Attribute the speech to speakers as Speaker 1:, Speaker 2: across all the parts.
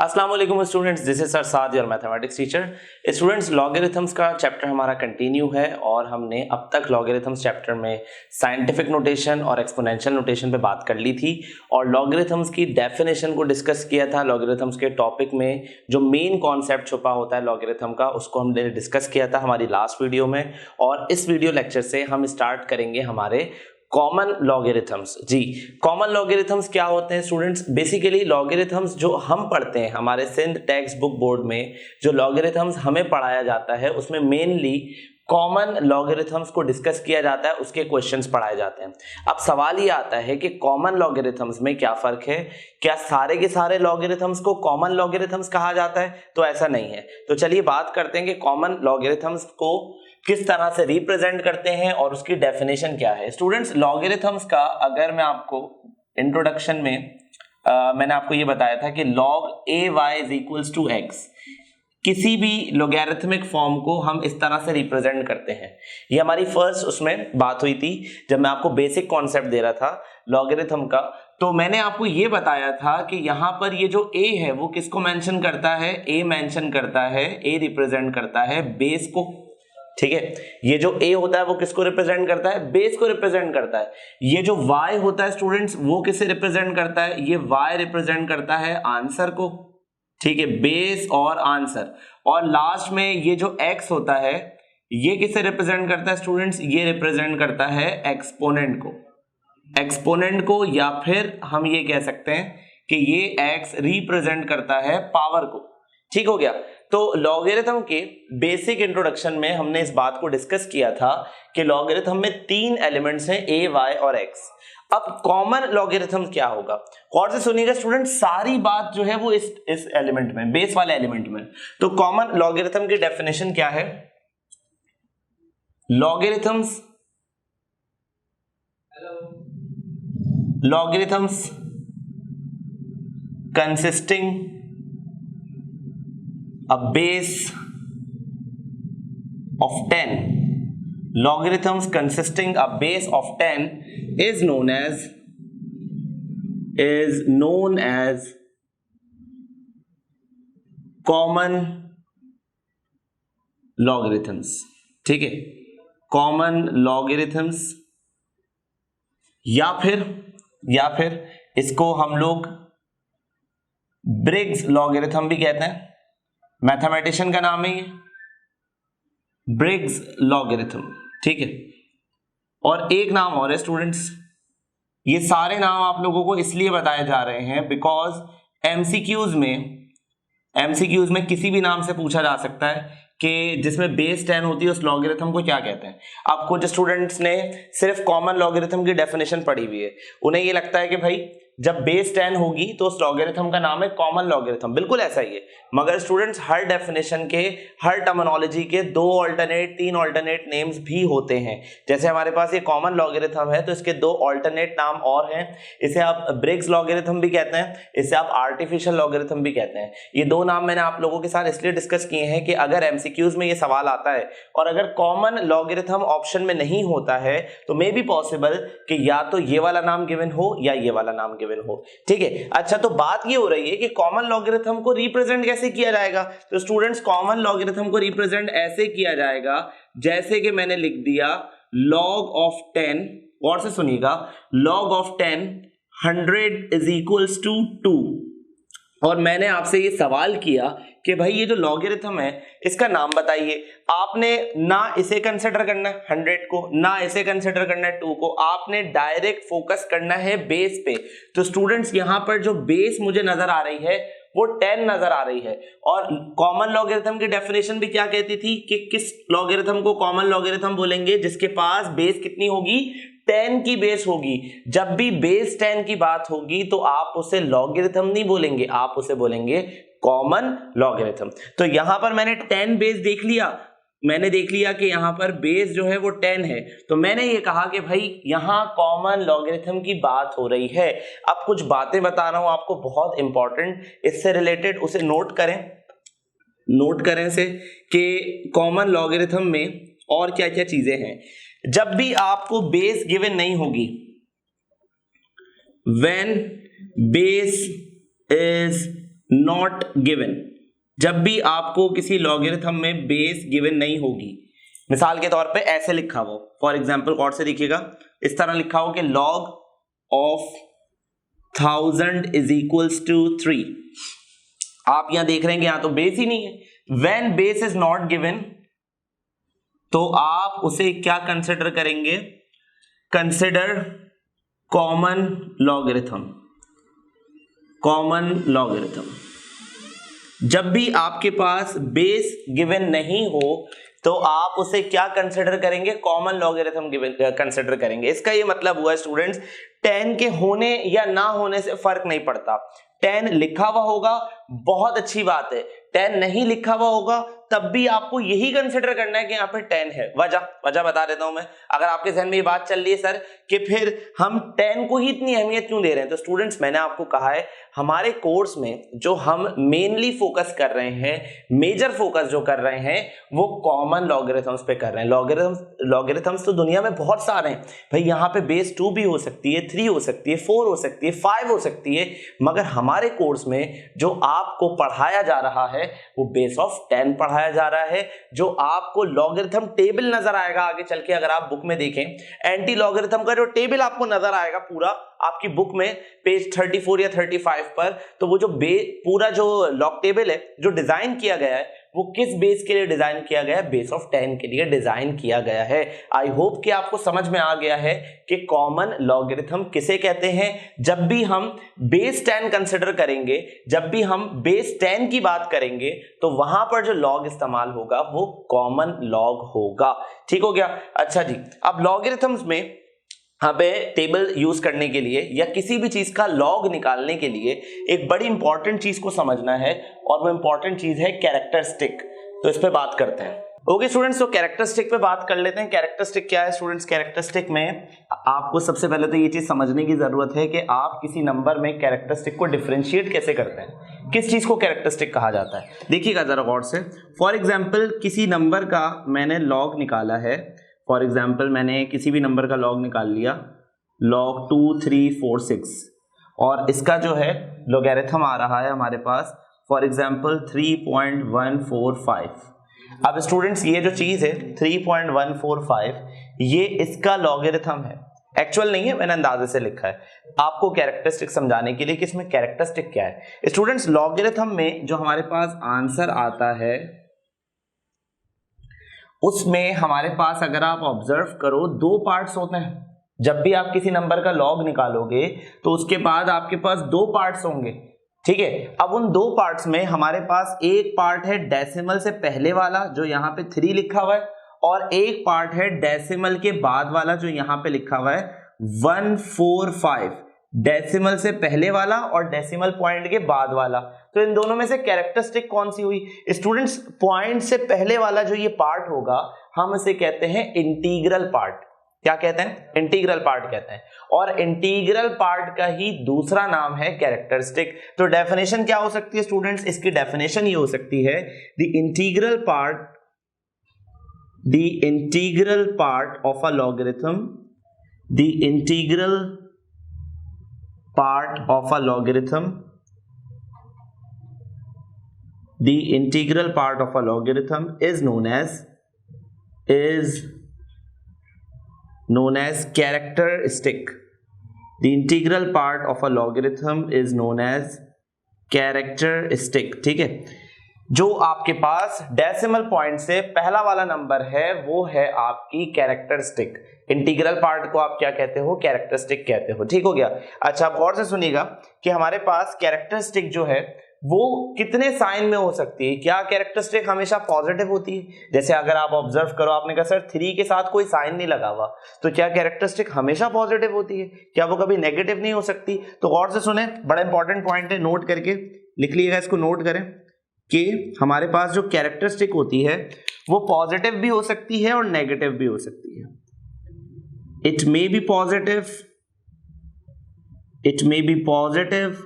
Speaker 1: अस्सलाम वालेकुम students, this is sir Saad your mathematics teacher. Students, logarithms का chapter हमारा कंटिन्यू है और हमने अब तक लॉगरिथम्स चैप्टर में साइंटिफिक नोटेशन और एक्सपोनेंशियल नोटेशन पे बात कर ली थी और लॉगरिथम्स की डेफिनेशन को डिस्कस किया था। लॉगरिथम्स के टॉपिक में जो मेन कॉन्सेप्ट छुपा होता है लॉगरिथम का, उसको हमने डिस्कस किया था हमारी लास्ट वीडियो में। और इस वीडियो लेक्चर से हम स्टार्ट करेंगे हमारे कॉमन लॉगरिथम्स। जी, कॉमन लॉगरिथम्स क्या होते हैं स्टूडेंट्स? बेसिकली लॉगरिथम्स जो हम पढ़ते हैं हमारे सिंध टेक्स्ट बुक बोर्ड में, जो लॉगरिथम्स हमें पढ़ाया जाता है उसमें मेनली कॉमन लॉगरिथम्स को डिस्कस किया जाता है, उसके क्वेश्चंस पढ़ाए जाते हैं। अब सवाल ये आता है कि कॉमन लॉगरिथम्स में क्या फर्क है? क्या सारे के सारे लॉगरिथम्स को कॉमन लॉगरिथम्स कहा जाता है? तो ऐसा नहीं है। तो चलिए बात करते हैं कि कॉमन लॉगरिथम्स को किस तरह से रिप्रेजेंट करते हैं और उसकी डेफिनेशन क्या है। स्टूडेंट्स, लॉगरिथम्स का अगर मैं आपको इंट्रोडक्शन में मैंने आपको ये बताया था कि log ay is equals to x, किसी भी लोगैरिथमिक फॉर्म को हम इस तरह से रिप्रेजेंट करते हैं। ये हमारी फर्स्ट उसमें बात हुई थी जब मैं आपको बेसिक कॉन्सेप्ट दे रहा था लॉगरिथम का। तो मैंने आपको ये बताया था कि यहाँ पर ये जो a है वो किसको मेंशन करता है? a मेंशन करता है, a रिप्रेजेंट करता है बेस को। ठीक है, ये जो a होता है वो किसको रिप्रेजेंट करता है? बेस को रिप्रेजेंट करता है। ये जो y होता है स्टूडेंट्स वो किसे रिप्रेजेंट करता है? ये y रिप्रेजेंट करता है आंसर को। ठीक है, बेस और आंसर। और लास्ट में ये जो x होता है ये किसे रिप्रेजेंट करता है स्टूडेंट्स? ये रिप्रेजेंट करता है एक्सपोनेंट को। एक्सपोनेंट को, या फिर हम ये कह सकते हैं कि ये x रिप्रेजेंट करता है पावर को। ठीक हो गया। तो लॉगरिथम के बेसिक इंट्रोडक्शन में हमने इस बात को डिस्कस किया था कि लॉगरिथम में तीन एलिमेंट्स हैं, a, y और x। अब कॉमन लॉगरिथम क्या होगा? और से सुनिएगा स्टूडेंट, सारी बात जो है वो इस एलिमेंट में, बेस वाले एलिमेंट में। तो कॉमन लॉगरिथम की डेफिनेशन क्या है? Logarithms consisting a base of 10, logarithms consisting a base of 10 is known as common logarithms। ठीक है, common logarithms या फिर इसको हम लोग ब्रिग्स लॉगरिथम भी कहते हैं। मैथमेटिशियन का नाम है ये ब्रिग्स लॉगरिथम। ठीक है, और एक नाम और है स्टूडेंट्स। ये सारे नाम आप लोगों को इसलिए बताए जा रहे हैं बिकॉज एमसीक्यूज में किसी भी नाम से पूछा जा सकता है कि जिसमें बेस 10 होती है उस लॉगरिथम को क्या कहते हैं। अब कुछ स्टूडेंट्स ने सिर्फ कॉमन लॉगरिथम की डेफिनेशन पढ़ी हुई है, उन्हें ये लगता है कि भाई जब बेस 10 होगी तो उस लॉगरिथम का नाम है कॉमन लॉगरिथम। बिल्कुल ऐसा ही है, मगर स्टूडेंट्स हर डेफिनेशन के, हर टर्मिनोलॉजी के तीन ऑल्टरनेट नेम्स भी होते हैं। जैसे हमारे पास ये कॉमन लॉगरिथम है तो इसके दो ऑल्टरनेट नाम और हैं। इसे आप ब्रिग्स लॉगरिथम भी कहते हैं, इसे आप आर्टिफिशियल लॉगरिथम भी कहते हैं। ये दो नाम मैंने आप लोगों के साथ इसलिए डिस्कस किए हैं कि अगर एमसीक्यूज में ये सवाल आता है और अगर कॉमन लॉगरिथम ऑप्शन में नहीं होता है तो मे बी पॉसिबल कि या तो ये वाला नाम गिवन हो या ये वाला नाम गिवन हो। ठीक है, अच्छा, तो बात ये हो रही है कि कॉमन लॉगरिथम को रिप्रेजेंट कैसे किया जाएगा? तो स्टूडेंट्स, कॉमन लॉगरिथम को रिप्रेजेंट ऐसे किया जाएगा जैसे कि मैंने लिख दिया log of 10, और से सुनिएगा, log of 10 100 is equals to 2। और मैंने आपसे ये सवाल किया कि भाई ये जो लॉगरिथम है इसका नाम बताइए। आपने ना इसे कंसिडर करना है 100 को, ना इसे कंसिडर करना है 2 को, आपने डायरेक्ट फोकस करना है बेस पे। तो स्टूडेंट्स, यहां पर जो बेस मुझे नजर आ रही है वो 10 नजर आ रही है। और कॉमन लॉगरिथम की डेफिनेशन भी क्या कहती थी कि किस लॉगरिथम को कॉमन लॉगरिथम बोलेंगे? जिसके पास बेस कितनी होगी? 10 की बेस होगी। जब भी बेस 10 की बात होगी तो आप उसे लॉगरिथम नहीं बोलेंगे, आप उसे बोलेंगे कॉमन लॉगरिथम। तो यहां पर मैंने 10 बेस देख लिया, मैंने देख लिया कि यहां पर बेस जो है वो 10 है, तो मैंने ये कहा कि भाई यहां कॉमन लॉगरिथम की बात हो रही है। अब कुछ बातें बता रहा हूं आपको बहुत इंपॉर्टेंट, इससे रिलेटेड, उसे नोट करें से कि कॉमन लॉगरिथम में और क्या क्या चीजें हैं। जब भी आपको बेस गिवन नहीं होगी, when base is not given, जब भी आपको किसी लॉगरिथम में बेस गिवन नहीं होगी, मिसाल के तौर पे ऐसे लिखा हो, फॉर एग्जांपल गौर से देखिएगा, इस तरह लिखा हो कि log of 1000 is equals to 3, आप यहां देख रहे हैं कि यहां तो बेस ही नहीं है। When base is not given तो आप उसे क्या कंसिडर करेंगे, consider common logarithm, common logarithm. जब भी आपके पास बेस गिवन नहीं हो तो आप उसे क्या कंसिडर करेंगे, कॉमन लॉगरिथम कंसिडर करेंगे। इसका ये मतलब हुआ स्टूडेंट्स 10 के होने या ना होने से फर्क नहीं पड़ता। 10 लिखा हुआ होगा बहुत अच्छी बात है, 10 नहीं लिखा हुआ होगा तब भी आपको यही कंसिडर करना है कि यहाँ पे 10 है। वजह बता देता हूं मैं। अगर आपके जहन में ये बात चल रही है सर कि फिर हम 10 को ही इतनी अहमियत क्यों दे रहे हैं, तो स्टूडेंट्स मैंने आपको कहा है हमारे कोर्स में जो हम मेनली फोकस कर रहे हैं, मेजर फोकस जो कर रहे हैं वो कॉमन लॉगरिथम्स पे कर रहे हैं। लॉगरिथम्स तो दुनिया में बहुत सारे हैं भाई, यहाँ पे बेस 2 भी हो सकती है, 3 हो सकती है, 4 हो सकती है, 5 हो सकती है, मगर हमारे कोर्स में जो आपको पढ़ाया जा रहा है वो बेस ऑफ 10 पढ़ाया जा रहा है। जो आपको लॉगरिथम टेबल नजर आएगा आगे चल के, अगर आप बुक में देखें एंटी लॉगरिथम का जो टेबल आपको नजर आएगा पूरा आपकी बुक में पेज 34 या 35 पर, तो वो जो पूरा जो लॉग टेबल है जो डिजाइन किया गया है वो किस बेस के लिए डिजाइन किया गया है, बेस ऑफ 10 के लिए डिजाइन किया गया है। आई होप कि आपको समझ में आ गया है कि कॉमन लॉगरिथम किसे कहते हैं। जब भी हम बेस 10 कंसिडर करेंगे, जब भी हम बेस 10 की बात करेंगे तो वहां पर जो लॉग इस्तेमाल होगा वो कॉमन लॉग होगा। ठीक हो गया। अच्छा जी, अब लॉगरिथम्स में यहाँ पे टेबल यूज करने के लिए या किसी भी चीज का लॉग निकालने के लिए एक बड़ी इंपॉर्टेंट चीज को समझना है और वो इंपॉर्टेंट चीज है कैरेक्टरिस्टिक। तो इस पे बात करते हैं। ओके स्टूडेंट्स, तो कैरेक्टरिस्टिक पे बात कर लेते हैं। कैरेक्टरिस्टिक क्या है स्टूडेंट्स? कैरेक्टरिस्टिक में आपको सबसे पहले तो ये चीज समझने की जरूरत है कि आप किसी नंबर में कैरेक्टरिस्टिक को डिफरेंशिएट कैसे करते हैं, किस चीज को कैरेक्टरिस्टिक कहा जाता है। देखिएगा जरा गौर से। फॉर एग्जाम्पल किसी नंबर का मैंने लॉग निकाला है, फॉर एग्जाम्पल मैंने किसी भी नंबर का लॉग निकाल लिया, लॉग 2, 3, 4, 6, और इसका जो है लॉगरिथम आ रहा है हमारे पास फॉर एग्जाम्पल 3.145। अब स्टूडेंट्स ये जो चीज है 3.145 ये इसका लॉगरिथम है, एक्चुअल नहीं है, मैंने अंदाजे से लिखा है आपको कैरेक्टरिस्टिक समझाने के लिए कि इसमें कैरेक्टरिस्टिक क्या है। स्टूडेंट्स लॉगरिथम में जो हमारे पास आंसर आता है उसमें हमारे पास अगर आप ऑब्जर्व करो 2 पार्ट्स होते हैं। जब भी आप किसी नंबर का लॉग निकालोगे तो उसके बाद आपके पास 2 पार्ट्स होंगे। ठीक है, अब उन 2 पार्ट्स में हमारे पास एक पार्ट है डेसिमल से पहले वाला जो यहाँ पे 3 लिखा हुआ है, और एक पार्ट है डेसिमल के बाद वाला जो यहाँ पे लिखा हुआ है 145, डेसिमल से पहले वाला और डेसिमल पॉइंट के बाद वाला। तो इन दोनों में से कैरेक्टरिस्टिक कौन सी हुई? स्टूडेंट्स पॉइंट से पहले वाला जो ये पार्ट होगा हम इसे कहते हैं इंटीग्रल पार्ट। क्या कहते हैं? इंटीग्रल पार्ट कहते हैं, और इंटीग्रल पार्ट का ही दूसरा नाम है कैरेक्टरिस्टिक। तो डेफिनेशन क्या हो सकती है स्टूडेंट्स? इसकी डेफिनेशन ये हो सकती है the integral part of a logarithm, the integral part of a logarithm, the integral part of a logarithm is known as characteristic. The integral part of a logarithm is known as characteristic. ठीक है, जो आपके पास decimal point से पहला वाला number है वो है आपकी कैरेक्टरिस्टिक। इंटीग्रल पार्ट को आप क्या कहते हो? कैरेक्टरिस्टिक कहते हो। ठीक हो गया। अच्छा अब गौर से सुनिएगा कि हमारे पास कैरेक्टरिस्टिक जो है वो कितने साइन में हो सकती है। क्या कैरेक्टरिस्टिक हमेशा पॉजिटिव होती है? जैसे अगर आप ऑब्जर्व करो, आपने कहा सर 3 के साथ कोई साइन नहीं लगा हुआ, तो क्या कैरेक्टरिस्टिक हमेशा पॉजिटिव होती है? क्या वो कभी नेगेटिव नहीं हो सकती? तो गौर से सुने, बड़ा इंपॉर्टेंट पॉइंट है, नोट करके लिख लीजिएगा, इसको नोट करें कि हमारे पास जो कैरेक्टरिस्टिक होती है वो पॉजिटिव भी हो सकती है और नेगेटिव भी हो सकती है। It may be positive, it may be positive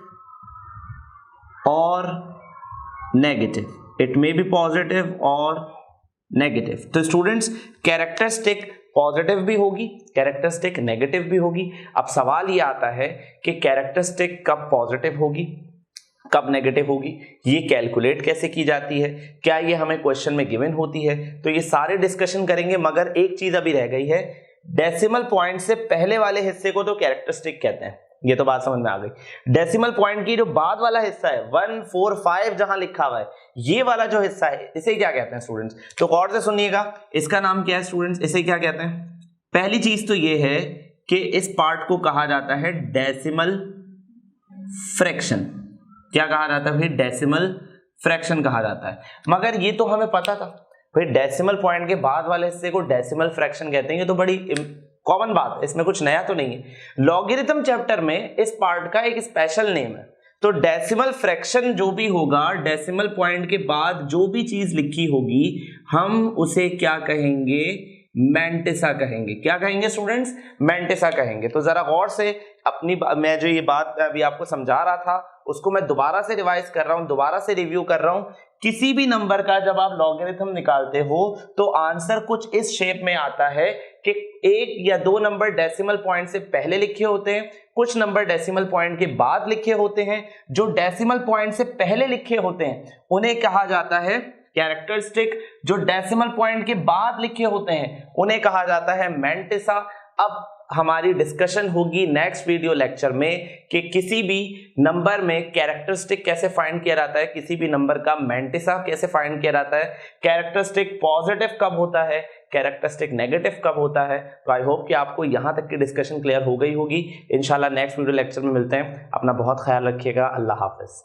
Speaker 1: or negative. It may be positive or negative. तो स्टूडेंट्स कैरेक्टरिस्टिक पॉजिटिव भी होगी, कैरेक्टरिस्टिक नेगेटिव भी होगी। अब सवाल ये आता है कि कैरेक्टरिस्टिक कब पॉजिटिव होगी, कब नेगेटिव होगी, ये कैलकुलेट कैसे की जाती है, क्या ये हमें क्वेश्चन में गिवन होती है, तो ये सारे डिस्कशन करेंगे। मगर एक चीज अभी रह गई है, डेसिमल पॉइंट से पहले वाले हिस्से को तो कैरेक्टरिस्टिक कहते हैं, ये तो बात समझ में आ गई। डेसिमल पॉइंट की जो बाद वाला हिस्सा है 1, 4, 5 जहां लिखा हुआ है, ये वाला जो हिस्सा है इसे क्या कहते हैं स्टूडेंट्स? तो गौर से सुनिएगा, इसका नाम क्या है स्टूडेंट्स, इसे क्या कहते हैं? पहली चीज तो ये है कि इस पार्ट को कहा जाता है डेसिमल फ्रैक्शन। क्या कहा जाता है भाई? डेसिमल फ्रैक्शन कहा जाता है। मगर ये तो हमें पता था भाई, डेसिमल पॉइंट के बाद वाले हिस्से को डेसिमल फ्रैक्शन कहते हैं, ये तो बड़ी कॉमन बात है, इसमें कुछ नया तो नहीं है। लॉगरिथम चैप्टर में इस पार्ट का एक स्पेशल नेम है। तो डेसिमल फ्रैक्शन जो भी होगा, डेसिमल पॉइंट के बाद जो भी चीज लिखी होगी, हम उसे क्या कहेंगे? मैंटिसा कहेंगे। क्या कहेंगे स्टूडेंट्स? मैंटिसा कहेंगे। तो जरा गौर से अपनी मैं जो ये बात अभी आपको समझा रहा था उसको मैं दोबारा से रिवाइज कर रहा हूं, दोबारा से रिव्यू कर रहा हूं। किसी भी नंबर का जब आप लॉगरिथम निकालते हो तो आंसर कुछ इस शेप में आता है कि 1 या 2 नंबर डेसिमल पॉइंट से पहले लिखे होते हैं, कुछ नंबर डेसिमल पॉइंट के बाद लिखे होते हैं। जो डेसिमल पॉइंट से पहले लिखे होते हैं उन्हें कहा जाता है कैरेक्टरिस्टिक, जो डेसिमल पॉइंट के बाद लिखे होते हैं उन्हें कहा जाता है मैंटिसा। अब हमारी डिस्कशन होगी नेक्स्ट वीडियो लेक्चर में कि किसी भी नंबर में कैरेक्टरिस्टिक कैसे फाइंड किया जाता है, किसी भी नंबर का मैंटिसा कैसे फाइंड किया जाता है, कैरेक्टरिस्टिक पॉजिटिव कब होता है, कैरेक्टरिस्टिक नेगेटिव कब होता है। तो आई होप कि आपको यहां तक की डिस्कशन क्लियर हो गई होगी। इंशाल्लाह नेक्स्ट वीडियो लेक्चर में मिलते हैं। अपना बहुत ख्याल रखिएगा। अल्लाह हाफिज।